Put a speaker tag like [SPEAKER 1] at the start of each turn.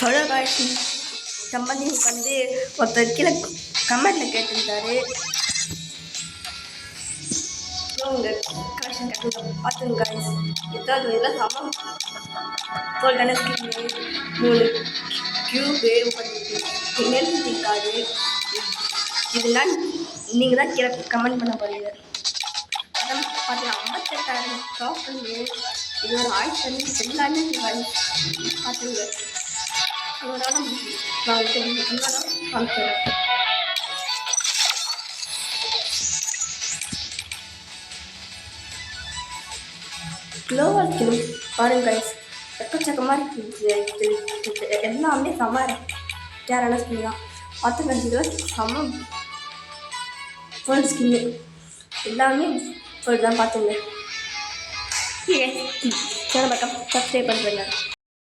[SPEAKER 1] Hello guys, சம்பந்திக்கு வந்து ஒருத்தர் கீழே கமெண்ட்டில் கேட்டிருந்தாரு, உங்கள் கலெக்ஷன் கட்டுங்க பார்த்துங்க காய்ஸ். எதாவது இதெல்லாம் சமம் சொல்லிட்டானே ஸ்கின்னு 3 கியூபு நெல்தி கார்டு. இதெல்லாம் நீங்கள் தான் கீழே கமெண்ட் பண்ண போகிறீங்க. அதான் பார்த்தீங்கன்னா 58,000 டோக்கனு, இது ஒரு ஆயிரத்தி எல்லாமே காய்ஸ் பார்த்துங்க. அதனால நான் காமிக்கிறேன். க்ளோவல் கிளி பாருங்க கைஸ், எக்கச்சக்கமாக இருக்குது. எல்லாமே செம்ம கேரான ஸ்கின் தான். 10 செம்ம ஃபுல் ஸ்கின்னு எல்லாமே ஃபுல் தான் பார்த்துங்க. சேனல் பக்கம் சப்ஸ்கிரைப் பண்ணுறேங்க.